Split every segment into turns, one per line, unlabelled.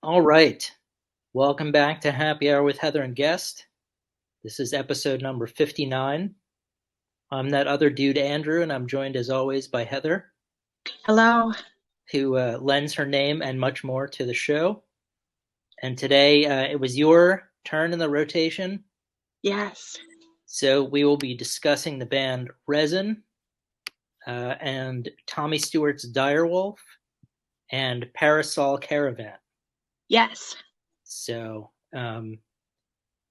All right. Welcome back to Happy Hour with Heather and Guest. This is episode number 59. I'm that other dude, Andrew, and I'm joined as always by Heather,
Hello.
who lends her name and much more to the show. And today it was your turn in the rotation.
Yes.
So we will be discussing the band REZN and Tommy Stewart's Dyerwulf and Parasol Caravan.
Yes.
So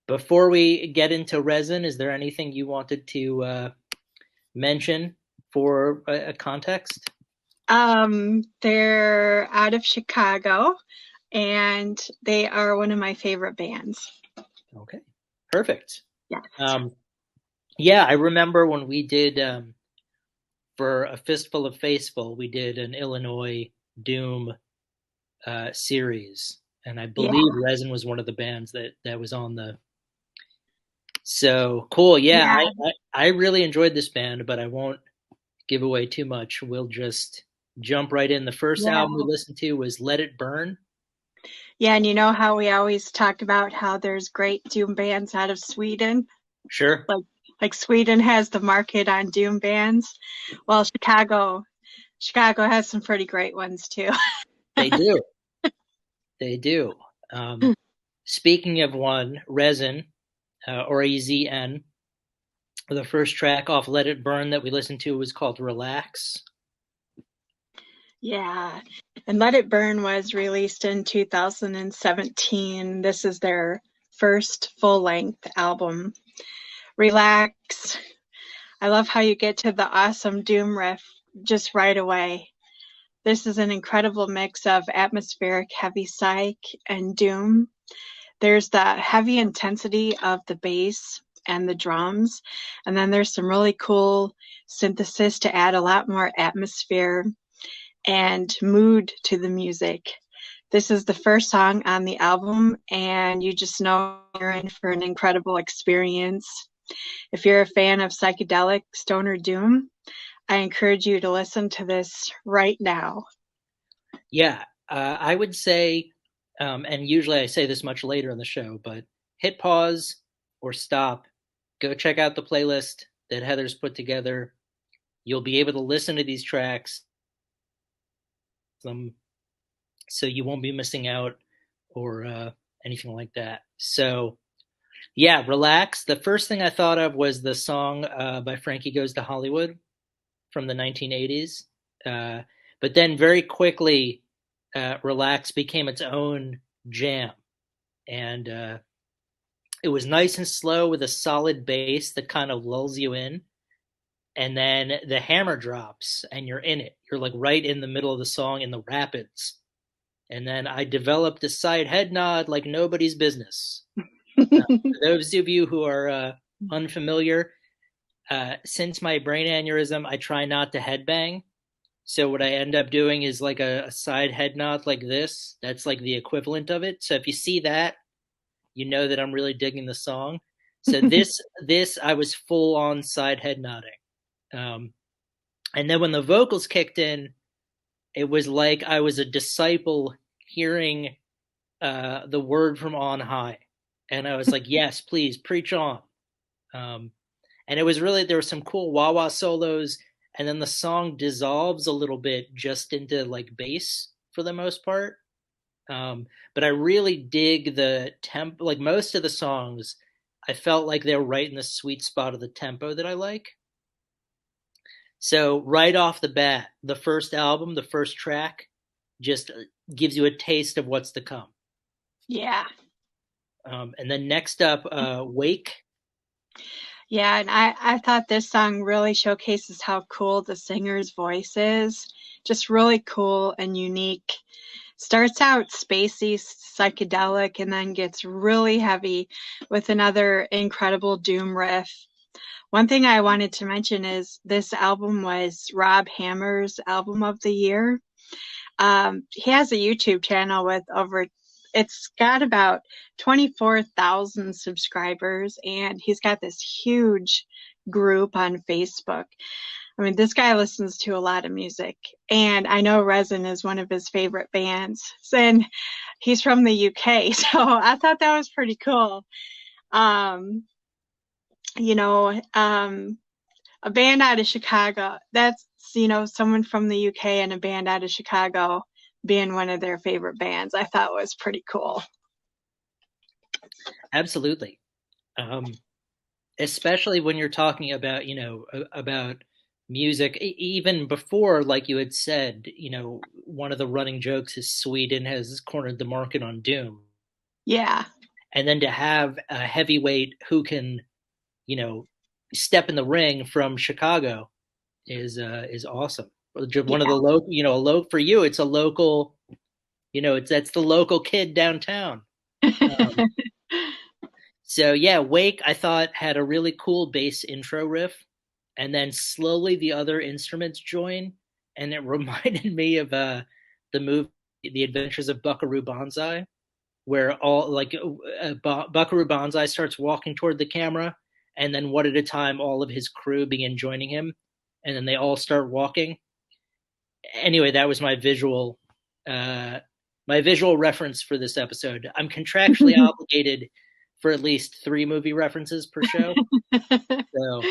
before we get into REZN, is there anything you wanted to mention for a context?
They're out of Chicago and they are one of my favorite bands.
Okay, perfect.
Yes.
Yeah, I remember when we did for a Fistful of Faceful, we did an Illinois Doom series, and I
Yeah.
believe REZN was one of the bands that was on the. So cool. Yeah,
Yeah.
I really enjoyed this band, but I won't give away too much. We'll just jump right in. The first
Yeah.
album we listened to was Let It Burn.
Yeah. And you know how we always talk about how there's great Doom bands out of Sweden?
Sure,
Like Sweden has the market on Doom bands. Well, Chicago has some pretty great ones too.
they do. They do. Um, Speaking of one, REZN, REZN, the first track off Let It Burn that we listened to was called Relax.
Yeah. And Let It Burn was released in 2017. This is their first full-length album. Relax. I love how you get to the awesome Doom riff just right away. This is an incredible mix of atmospheric heavy psych and Doom. There's the heavy intensity of the bass and the drums, and then there's some really cool synthesis to add a lot more atmosphere and mood to the music. This is the first song on the album, and you just know you're in for an incredible experience. If you're a fan of psychedelic stoner doom, I encourage you to listen to this right now.
Yeah, I would say, and usually I say this much later in the show, but hit pause or stop. Go check out the playlist that Heather's put together. You'll be able to listen to these tracks, so you won't be missing out or anything like that. So, yeah, relax. The first thing I thought of was the song by Frankie Goes to Hollywood from the 1980s. Uh, but then very quickly, Relax became its own jam. And it was nice and slow with a solid bass that kind of lulls you in. And then the hammer drops and you're in it. You're like right in the middle of the song in the rapids. And then I developed a side head nod like nobody's business. For those of you who are unfamiliar, since my brain aneurysm, I try not to headbang. So what I end up doing is like a side head nod like this. That's like the equivalent of it. So if you see that, you know that I'm really digging the song. So this I was full on side head nodding. Um, and then when the vocals kicked in, it was like I was a disciple hearing the word from on high, and I was like, "Yes, please preach on." Um, and it was really there were some cool wah wah solos, and then the song dissolves a little bit just into like bass for the most part. But I really dig the temp. Like most of the songs, I felt like they were right in the sweet spot of the tempo that I like. So right off the bat, the first album, the first track, just gives you a taste of what's to come.
Yeah.
And then next up, Wake.
Yeah, and I thought this song really showcases how cool the singer's voice is. Just really cool and unique. Starts out spacey, psychedelic, and then gets really heavy with another incredible doom riff. One thing I wanted to mention is this album was Rob Hammer's album of the year. He has a YouTube channel with it's got about 24,000 subscribers, and he's got this huge group on Facebook. I mean, this guy listens to a lot of music, and I know REZN is one of his favorite bands, and he's from the UK, so I thought that was pretty cool. Um, you know, a band out of Chicago, that's, someone from the UK and a band out of Chicago being one of their favorite bands, I thought was pretty cool.
Absolutely. Especially when you're talking about, about music, even before, like you had said, one of the running jokes is Sweden has cornered the market on Doom.
Yeah.
And then to have a heavyweight who can, step in the ring from Chicago is awesome. One of
Yeah.
the local, for you, it's a local, that's the local kid downtown. Um, so yeah, Wake I thought had a really cool bass intro riff, and then slowly the other instruments join, and it reminded me of the movie The Adventures of Buckaroo Banzai, where all like Buckaroo Banzai starts walking toward the camera, and then one at a time, all of his crew begin joining him, and then they all start walking. Anyway, that was uh, my visual reference for this episode. I'm contractually obligated for at least 3 movie references per show. So,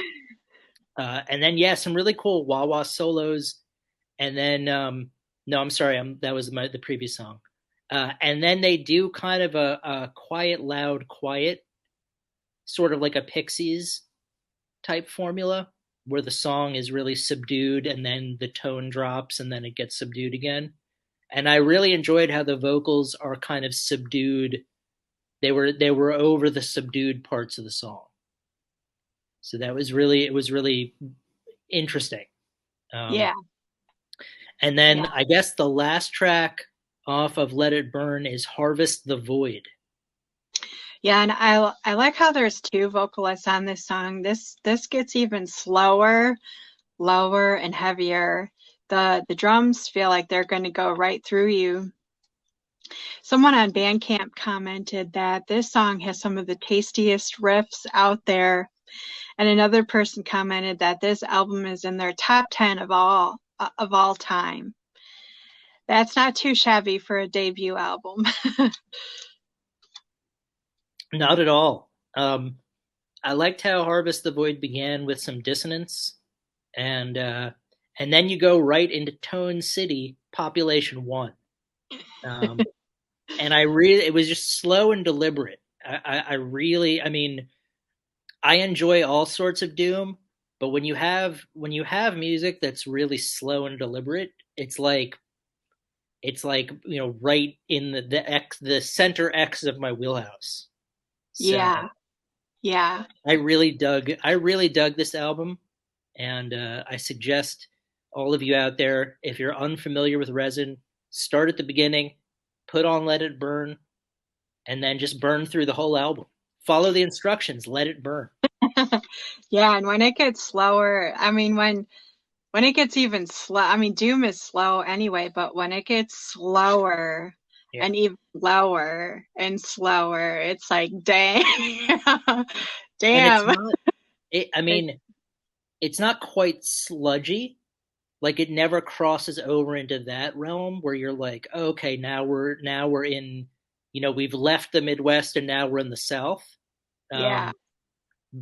and then yeah, some really cool wah wah solos, and then no, I'm sorry, that was the previous song. And then they do kind of a quiet, loud, quiet, sort of like a Pixies type formula, where the song is really subdued and then the tone drops and then it gets subdued again. And I really enjoyed how the vocals are kind of subdued. They were over the subdued parts of the song. So it was really interesting. Um,
Yeah.
and then
Yeah.
I guess the last track off of Let It Burn is Harvest the Void.
Yeah, and I like how there's 2 vocalists on this song. This gets even slower, lower, and heavier. The drums feel like they're going to go right through you. Someone on Bandcamp commented that this song has some of the tastiest riffs out there, and another person commented that this album is in their top 10 of all time. That's not too shabby for a debut album.
Not at all. I liked how Harvest the Void began with some dissonance, and uh, and then you go right into Tone City, Population One. Um, and it was just slow and deliberate. I really, I mean, I enjoy all sorts of doom, but when you have music that's really slow and deliberate, it's like right in the center X of my wheelhouse. So
Yeah, yeah.
I really dug this album, and I suggest all of you out there, if you're unfamiliar with REZN, start at the beginning, put on Let It Burn, and then just burn through the whole album. Follow the instructions, let it burn.
Yeah, and when it gets slower, I mean when it gets even slow, I mean Doom is slow anyway, but when it gets slower
Yeah.
and even lower and slower, it's like dang.
And it's
Damn.
not I mean, it's not quite sludgy. Like it never crosses over into that realm where you're like, oh, okay, now we're in, we've left the Midwest and now we're in the South.
Yeah.
Um,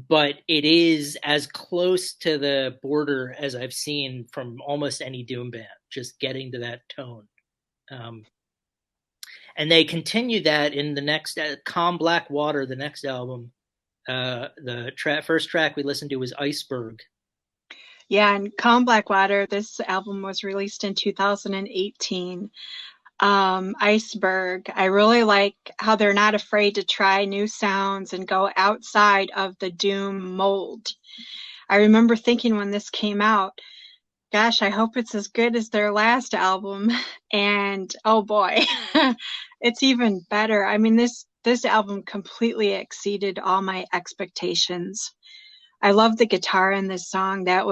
but it is as close to the border as I've seen from almost any doom band, just getting to that tone. Um, and they continue that in the next Calm Black Water, the next album. The first track we listened to was Iceberg.
Yeah, and Calm Blackwater, this album was released in 2018. Iceberg, I really like how they're not afraid to try new sounds and go outside of the Doom mold. I remember thinking when this came out, gosh, I hope it's as good as their last album. And oh boy, it's even better. I mean, this album completely exceeded all my expectations. I love the guitar in this song. That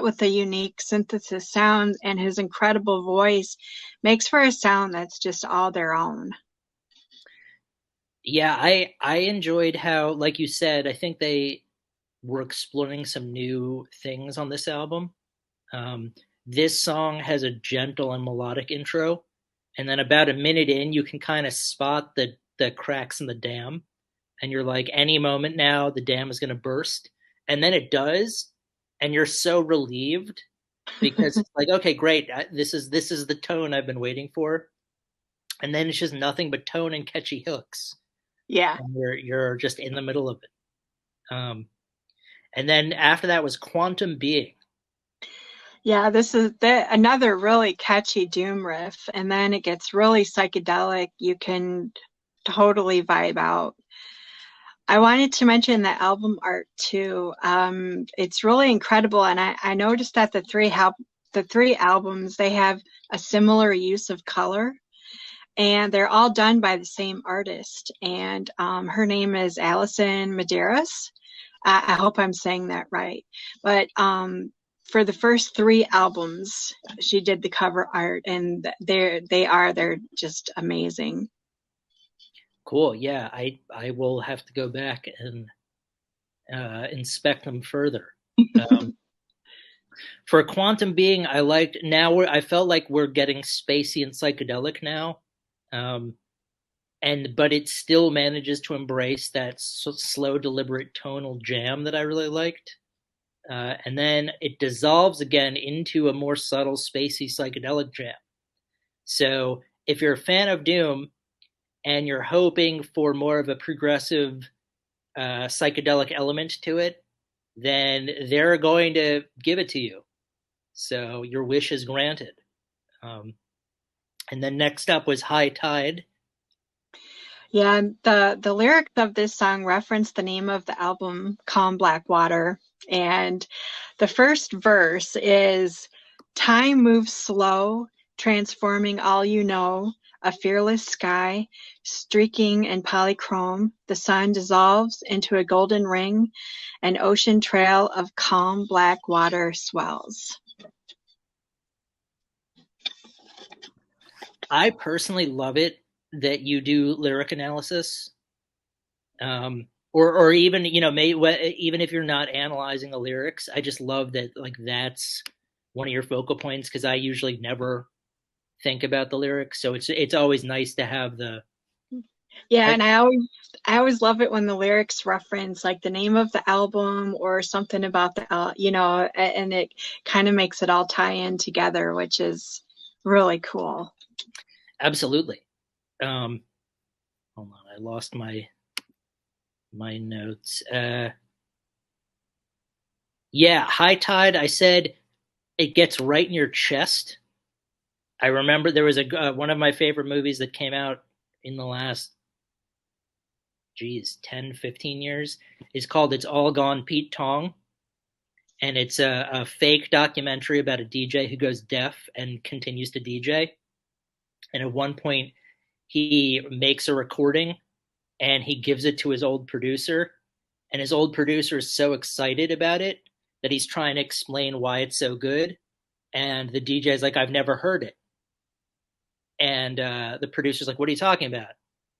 with the unique synthesis sound and his incredible voice makes for a sound that's just all their own.
Yeah, I enjoyed how, like you said, I think we're exploring some new things on this album. Um, this song has a gentle and melodic intro, and then about a minute in, you can kind of spot the cracks in the dam, and you're like, any moment now, the dam is going to burst, and then it does, and you're so relieved because it's like, okay, great, this is the tone I've been waiting for, and then it's just nothing but tone and catchy hooks,
Yeah.
and you're just in the middle of it. And then after that was Quantum Being.
Yeah, this is another really catchy doom riff, and then it gets really psychedelic. You can totally vibe out. I wanted to mention the album art too. It's really incredible, and I noticed that the three albums, they have a similar use of color, and they're all done by the same artist. And her name is Alison Medeiros. I hope I'm saying that right. But for the first three albums, she did the cover art, and they're just amazing.
Cool. Yeah, I will have to go back and inspect them further. Um, for Quantum Being, I felt like we're getting spacey and psychedelic now, um, but it still manages to embrace that slow, deliberate tonal jam that I really liked. And then it dissolves again into a more subtle, spacey, psychedelic jam. So if you're a fan of Doom and you're hoping for more of a progressive psychedelic element to it, then they're going to give it to you. So your wish is granted. Um, and then next up was High Tide.
Yeah, the lyrics of this song reference the name of the album, Calm Black Water. And the first verse is, time moves slow, transforming all you know, a fearless sky, streaking in polychrome. The sun dissolves into a golden ring, an ocean trail of calm black water swells.
I personally love it that you do lyric analysis, or even even if you're not analyzing the lyrics. I just love that, like, that's one of your focal points, because I usually never think about the lyrics, so it's always nice to have the.
Yeah, and I always love it when the lyrics reference like the name of the album or something about and it kind of makes it all tie in together, which is really cool.
Absolutely. Hold on, I lost my notes. Yeah, High Tide. I said it gets right in your chest. I remember there was one of my favorite movies that came out in the last 10, 15 years, is called It's All Gone Pete Tong. And it's a fake documentary about a DJ who goes deaf and continues to DJ. And at one point, he makes a recording and he gives it to his old producer. And his old producer is so excited about it that he's trying to explain why it's so good. And the DJ is like, I've never heard it. And the producer's like, what are you talking about?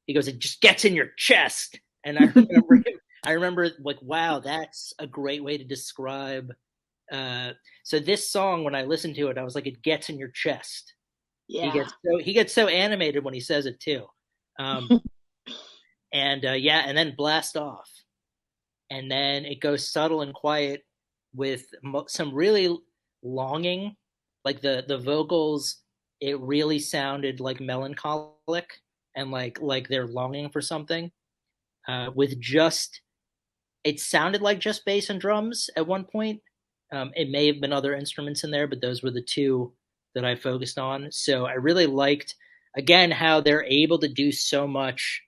He goes, it just gets in your chest. And I remember like, wow, that's a great way to describe. So this song, when I listened to it, I was like, it gets in your chest.
Yeah.
He gets so animated when he says it too. And then Blast Off. And then it goes subtle and quiet with some really longing, like the vocals. It really sounded like melancholic and like they're longing for something. It sounded like just bass and drums at one point. It may have been other instruments in there, but those were the two that I focused on. So I really liked, again, how they're able to do so much.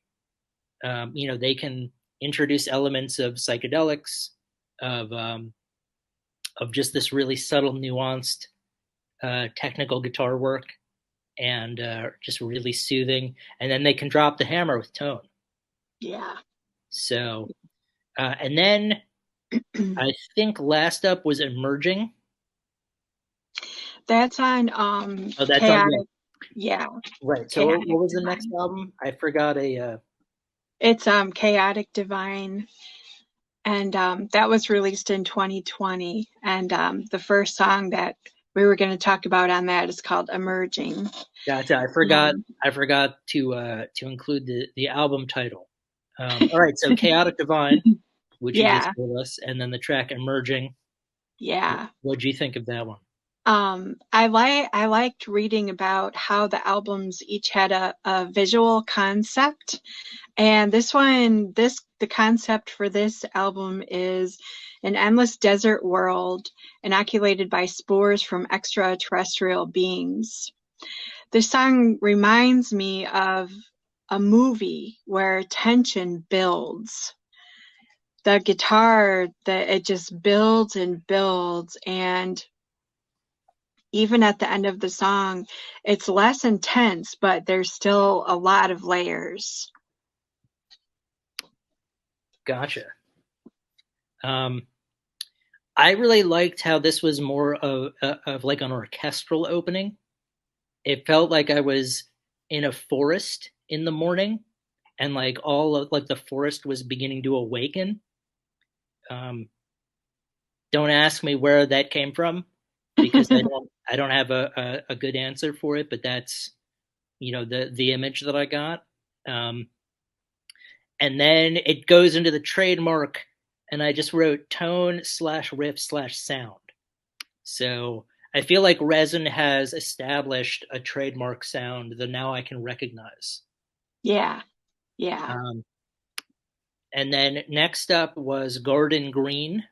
They can introduce elements of psychedelics, of just this really subtle, nuanced, technical guitar work, and just really soothing. And then they can drop the hammer with tone.
Yeah.
So, and then I think last up was Emerging.
That's on
That's
Chaotic.
on.
Yeah.
Right. So
Chaotic
what was the
Divine.
next album? I forgot
It's Chaotic Divine. and that was released in 2020. And the first song that we were going to talk about on that is called "Emerging."
Gotcha.
Um,
I forgot to include the album title. All right, so Chaotic Divine, which you just
yeah,
told us, and then the track Emerging.
yeah.
What do you think of that one?
I liked reading about how the albums each had a visual concept. And the concept for this album is an endless desert world inoculated by spores from extraterrestrial beings. This song reminds me of a movie where tension builds. The guitar, it just builds and builds, and even at the end of the song, it's less intense, but there's still a lot of layers.
Gotcha. Um, I really liked how this was more of like an orchestral opening. It felt like I was in a forest in the morning, and like all of like the forest was beginning to awaken. Um, don't ask me where that came from because I don't have a good answer for it, but that's the image that I got. Um, and then it goes into the trademark, and I just wrote tone slash riff slash sound. So I feel like REZN has established a trademark sound that now I can recognize.
Yeah, yeah.
Um, and then next up was Garden Green.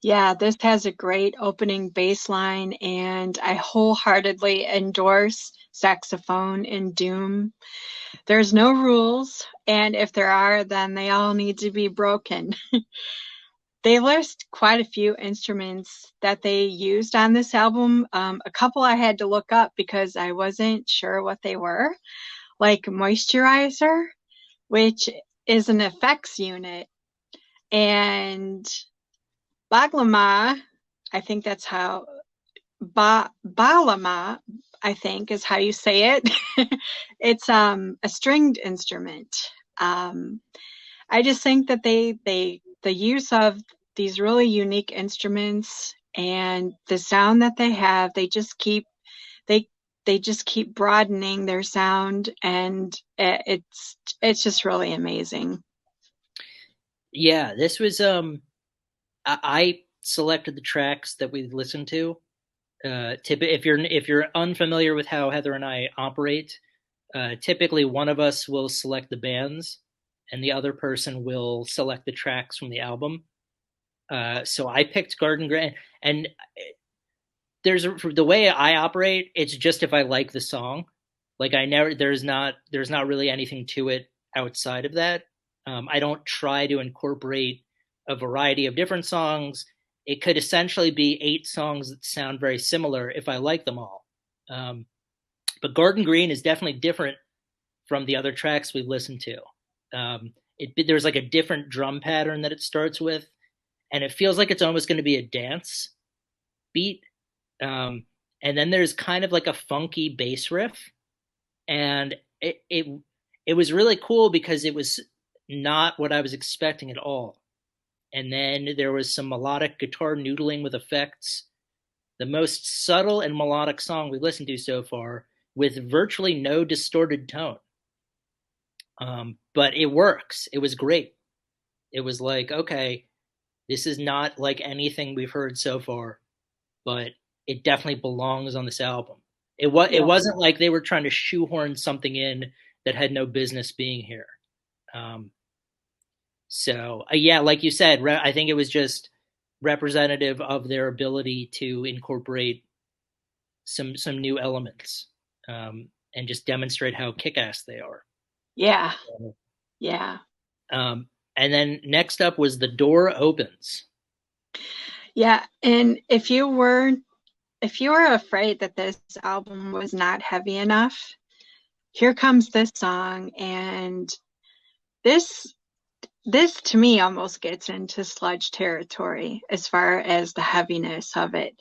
Yeah, this has a great opening bass line, and I wholeheartedly endorse saxophone in Doom. There's no rules, and if there are, then they all need to be broken. They list quite a few instruments that they used on this album. A couple I had to look up because I wasn't sure what they were, like Moisturizer, which is an effects unit, and Baglama, I think that's how Balama, I think is how you say it. It's a stringed instrument. Um, I just think that the use of these really unique instruments and the sound that they have, they they just keep broadening their sound, and it's just really amazing.
Yeah, this was I selected the tracks that we listened to. If you're unfamiliar with how Heather and I operate, typically one of us will select the bands, and the other person will select the tracks from the album. So I picked Garden Green, and the way I operate. It's just if I like the song, like I never there's not really anything to it outside of that. I don't try to incorporate a variety of different songs. It could essentially be 8 songs that sound very similar if I like them all. Um, but Garden Green is definitely different from the other tracks we've listened to. There's like a different drum pattern that it starts with, and it feels like it's almost going to be a dance beat. Um, and then there's kind of like a funky bass riff, and it was really cool because it was not what I was expecting at all. And then there was some melodic guitar noodling with effects. The most subtle and melodic song we've listened to so far, with virtually no distorted tone. But it works. It was great. It was like, okay, this is not like anything we've heard so far, but it definitely belongs on this album. It
Yeah.
wasn't like they were trying to shoehorn something in that had no business being here. Um, yeah, like you said, I think it was just representative of their ability to incorporate some new elements, and just demonstrate how kick-ass they are.
Yeah. Yeah.
And then next up was The Door Opens.
Yeah. And if you were afraid that this album was not heavy enough, here comes this song, and this this to me almost gets into sludge territory as far as the heaviness of it.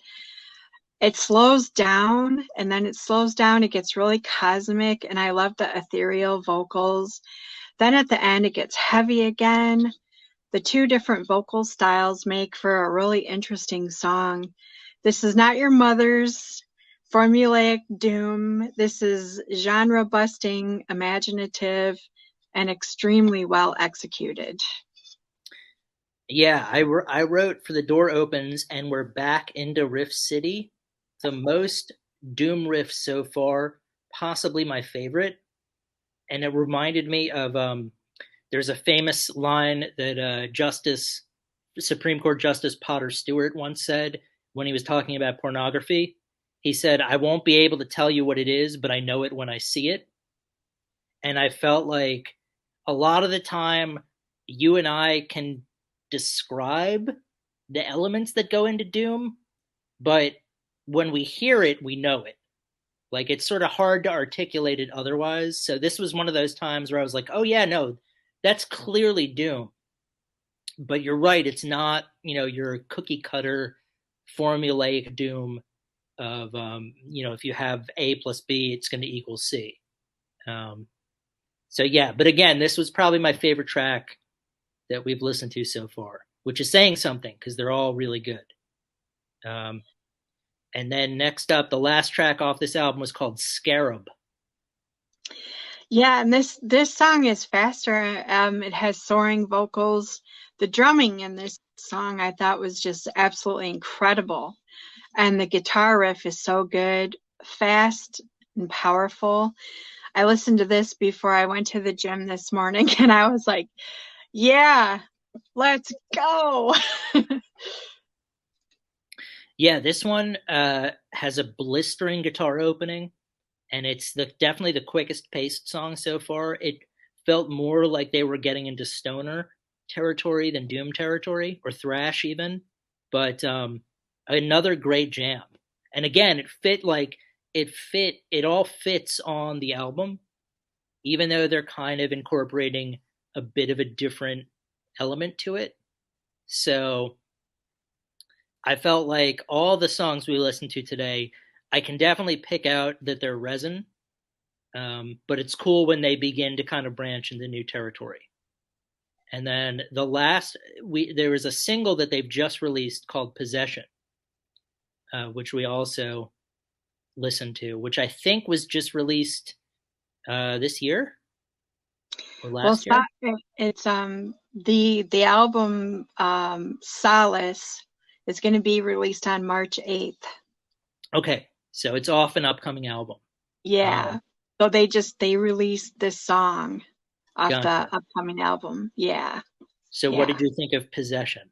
It slows down, and then it slows down, it gets really cosmic, and I love the ethereal vocals. Then at the end it gets heavy again. the two different vocal styles make for a really interesting song. This is not your mother's formulaic doom. This is genre-busting, imaginative, and extremely well executed.
Yeah, I wrote For the Door Opens and we're back into Riff City. The most Doom riff so far, possibly my favorite. And it reminded me of there's a famous line that Supreme Court Justice Potter Stewart once said when he was talking about pornography. He said, "I won't be able to tell you what it is, but I know it when I see it." And I felt like a lot of the time you and I can describe the elements that go into Doom, but when we hear it, we know it. Like it's sort of hard to articulate it otherwise. So this was one of those times where I was like, "Oh yeah, no, that's clearly Doom." But you're right, it's not, your cookie cutter formulaic Doom of if you have A plus B, it's going to equal C. So yeah, but again, this was probably my favorite track that we've listened to so far, which is saying something because they're all really good. And then next up, the last track off this album was called Scarab.
Yeah, and this song is faster. It has soaring vocals. The drumming in this song I thought was just absolutely incredible. And the guitar riff is so good, fast and powerful. I listened to this before I went to the gym this morning and I was like, yeah, let's go.
Yeah, this one has a blistering guitar opening, and it's definitely the quickest paced song so far. It felt more like they were getting into stoner territory than doom territory, or thrash even. But another great jam. And again, it all fits on the album, even though they're kind of incorporating a bit of a different element to it. So I felt like all the songs we listened to today, I can definitely pick out that they're REZN, but it's cool when they begin to kind of branch into new territory. And then there was a single that they've just released called Possession, which we also listened to, which I think was just released this year or last year.
It's the album Solace is going to be released on March 8th.
Okay, so it's off an upcoming album.
Yeah. So they released this song off
Gotcha.
the upcoming album. Yeah.
So what did you think of Possession?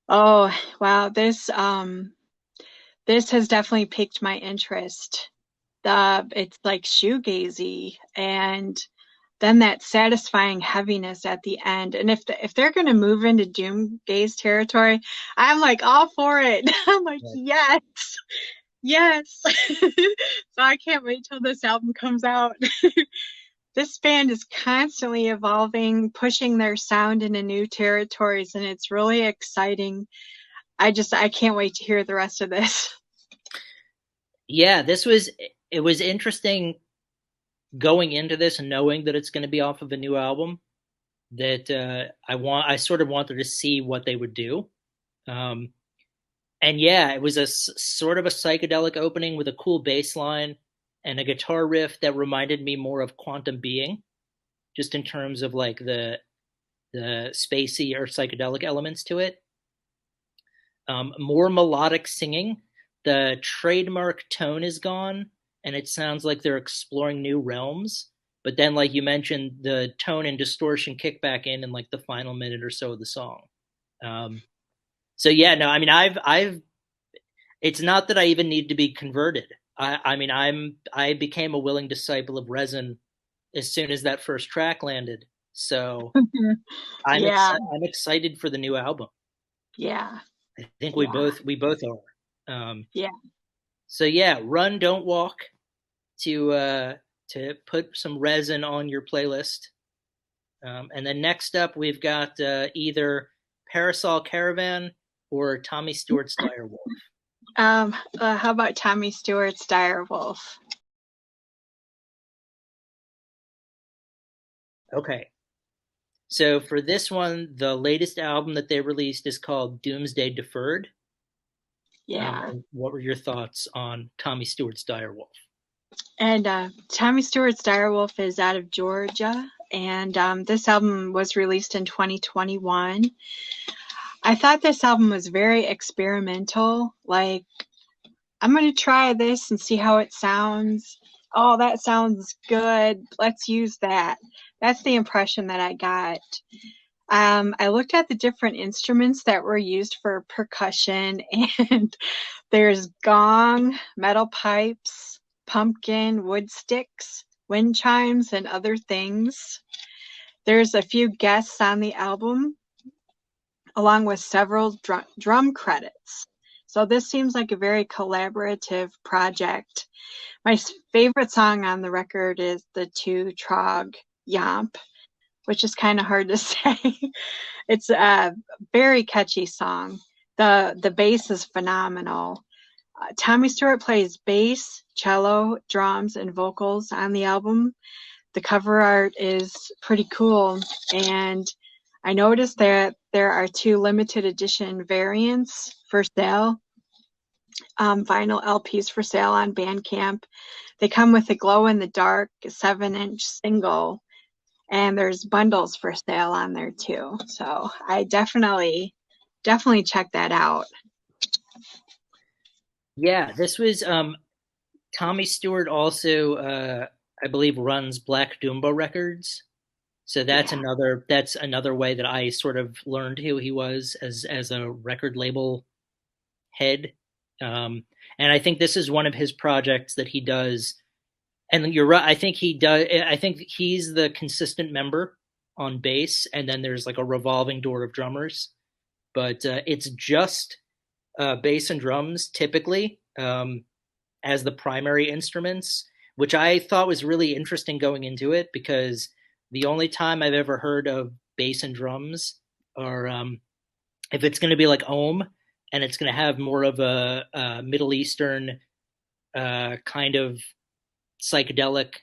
Oh, wow. This has definitely piqued my interest. It's like shoegazy, and then that satisfying heaviness at the end. And if they're going to move into doomgaze territory, I'm like all for it. I'm like, yes. Yes. So I can't wait till this album comes out. This band is constantly evolving, pushing their sound into new territories, and it's really exciting. I can't wait to hear the rest of this.
Yeah, it was interesting going into this and knowing that it's going to be off of a new album, that I sort of wanted to see what they would do. And yeah, it was sort of a psychedelic opening with a cool bass line and a guitar riff that reminded me more of Quantum Being, just in terms of like the spacey or psychedelic elements to it. More melodic singing. The trademark tone is gone, and it sounds like they're exploring new realms. But then, like you mentioned, the tone and distortion kick back in like the final minute or so of the song. So yeah, no, I mean, it's not that I even need to be converted. I became a willing disciple of REZN as soon as that first track landed. So I'm excited for the new album.
Yeah.
I think we both are.
Yeah.
So yeah, Run Don't Walk to put some REZN on your playlist. And then next up we've got either Parasol Caravan or Tommy Stewart's Dyerwulf.
How about Tommy Stewart's Dyerwulf?
Okay. So for this one, the latest album that they released is called Doomsday Deferred.
Yeah.
And what were your thoughts on Tommy Stewart's Direwolf?
And Tommy Stewart's Dyerwulf is out of Georgia, and this album was released in 2021. I thought this album was very experimental. Like, I'm going to try this and see how it sounds. Oh, that sounds good. Let's use that. That's the impression that I got. I looked at the different instruments that were used for percussion, and there's gong, metal pipes, pumpkin, wood sticks, wind chimes, and other things. There's a few guests on the album, along with several drum credits. So this seems like a very collaborative project. My favorite song on the record is the Two Trog Yomp, which is kind of hard to say. It's a very catchy song. The bass is phenomenal. Tommy Stewart plays bass, cello, drums, and vocals on the album. The cover art is pretty cool, and I noticed that there are 2 limited edition variants for sale, vinyl LPs for sale on Bandcamp. They come with a glow-in-the-dark 7-inch single, and there's bundles for sale on there too. So I definitely check that out.
Yeah, this was Tommy Stewart also I believe runs Black Dumbo Records. So that's
Yeah.
another way that I sort of learned who he was as a record label head. And I think this is one of his projects that he does. And you're right. I think he does. I think he's the consistent member on bass, and then there's like a revolving door of drummers. But it's just bass and drums typically as the primary instruments, which I thought was really interesting going into it because the only time I've ever heard of bass and drums are if it's going to be like Ohm and it's going to have more of a Middle Eastern kind of psychedelic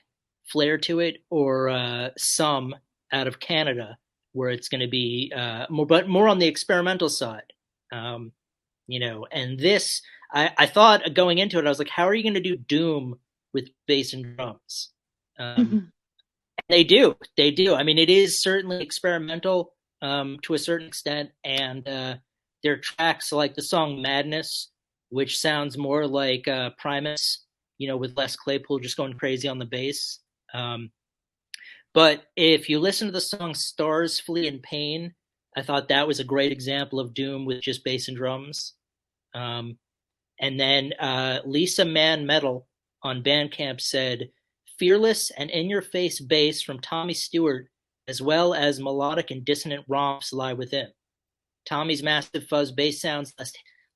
flair to it, or some out of Canada where it's going to be more on the experimental side. And this, I thought going into it, I was like, how are you going to do Doom with bass and drums? They do. I mean, it is certainly experimental to a certain extent, and there are tracks like the song Madness, which sounds more like Primus, with Les Claypool just going crazy on the bass. But if you listen to the song Stars Flee in Pain, I thought that was a great example of Doom with just bass and drums. And then Lisa Man Metal on Bandcamp said, fearless and in-your-face bass from Tommy Stewart, as well as melodic and dissonant romps lie within. Tommy's massive fuzz bass sounds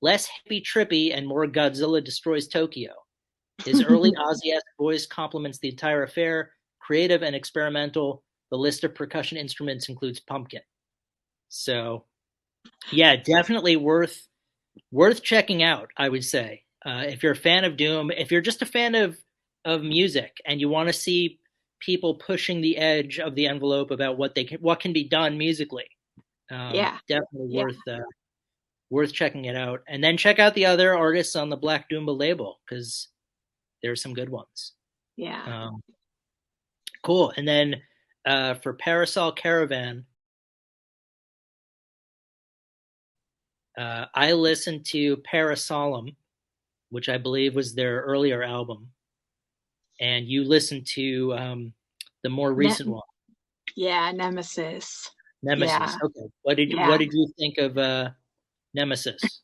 less hippie-trippy and more Godzilla destroys Tokyo. His early Ozzy-esque voice complements the entire affair, creative and experimental. The list of percussion instruments includes pumpkin. So, yeah, definitely worth checking out, I would say. If you're a fan of Doom, if you're just a fan of music and you want to see people pushing the edge of the envelope about what can be done musically, definitely worth checking it out. And then check out the other artists on the Black Doomba label because there's some good ones.
Yeah.
Cool. And then for Parasol Caravan, I listened to Parasolum, which I believe was their earlier album, and you listened to the more recent one.
Yeah, Nemesis.
Yeah. Okay. What did you think of Nemesis?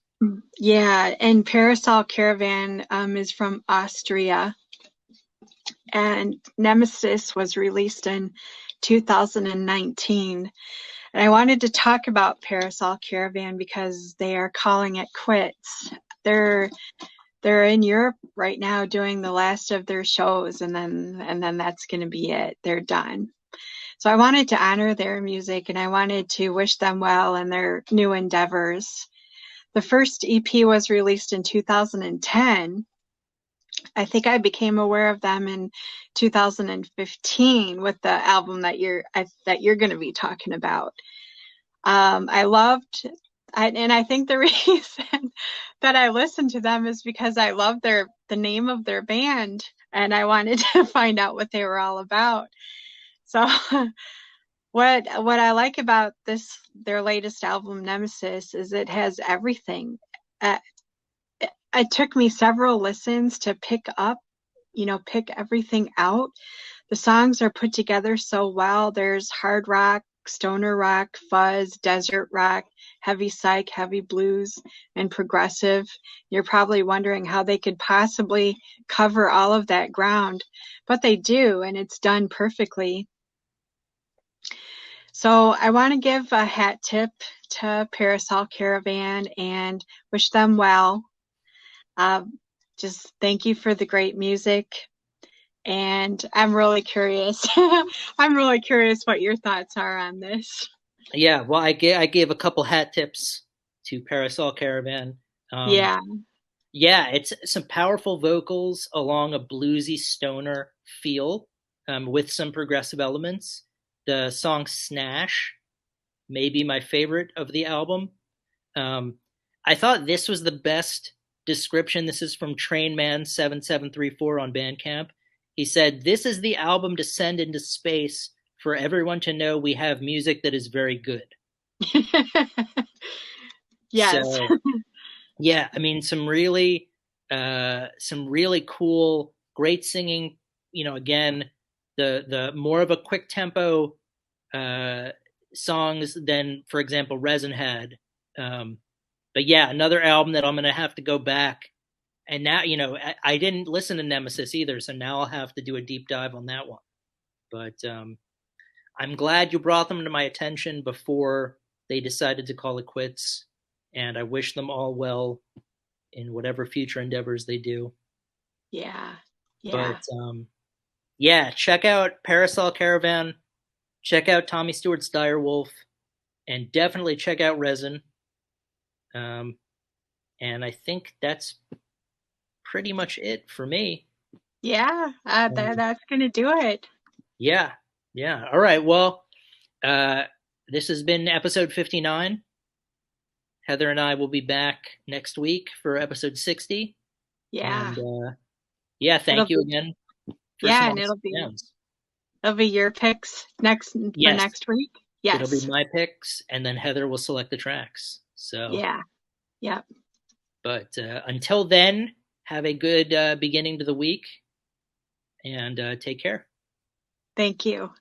Yeah, and Parasol Caravan is from Austria, and Nemesis was released in 2019. And I wanted to talk about Parasol Caravan because they are calling it quits. They're in Europe right now doing the last of their shows, and then that's going to be it. They're done. So I wanted to honor their music, and I wanted to wish them well in their new endeavors. The first EP was released in 2010, I think I became aware of them in 2015 with the album that you're going to be talking about. I loved, and I think the reason that I listened to them is because I loved the name of their band, and I wanted to find out what they were all about. So, what I like about their latest album, Nemesis, is it has everything. Uh, it took me several listens to pick everything out. The songs are put together so well. There's hard rock, stoner rock, fuzz, desert rock, heavy psych, heavy blues, and progressive. You're probably wondering how they could possibly cover all of that ground, but they do, and it's done perfectly. So I want to give a hat tip to Parasol Caravan and wish them well. Just thank you for the great music. And I'm really curious. I'm really curious what your thoughts are on this.
Yeah, well, I gave a couple hat tips to Parasol Caravan. Um,
Yeah.
yeah, it's some powerful vocals along a bluesy stoner feel, with some progressive elements. The song Snash may be my favorite of the album. Um, I thought this was the best description. This is from Trainman7734 on Bandcamp. He said, "This is the album to send into space for everyone to know we have music that is very good."
Yes.
So, yeah, I mean, some really cool, great singing. Again, the more of a quick tempo uh, songs than, for example, REZN had. Um, but yeah, another album that I'm going to have to go back. And now, I didn't listen to Nemesis either, so now I'll have to do a deep dive on that one. But I'm glad you brought them to my attention before they decided to call it quits. And I wish them all well in whatever future endeavors they do.
Yeah. Yeah.
But yeah, check out Parasol Caravan, check out Tommy Stewart's Dyerwulf, and definitely check out REZN. Um, and I think that's pretty much it for me.
Yeah.
Um,
That's gonna do it.
yeah, yeah. All right. Well, uh, this has been episode 59. Heather and I will be back next week for episode 60.
Yeah.
And yeah,
It'll
thank you
be
again for some
yeah, and
awesome sounds.
it'll be your picks for
Yes,
next week.
it'll be
Yes.
my picks, and then Heather will select the tracks. So,
Yeah. Yep.
but until then, have a good beginning to the week, and take care.
Thank you.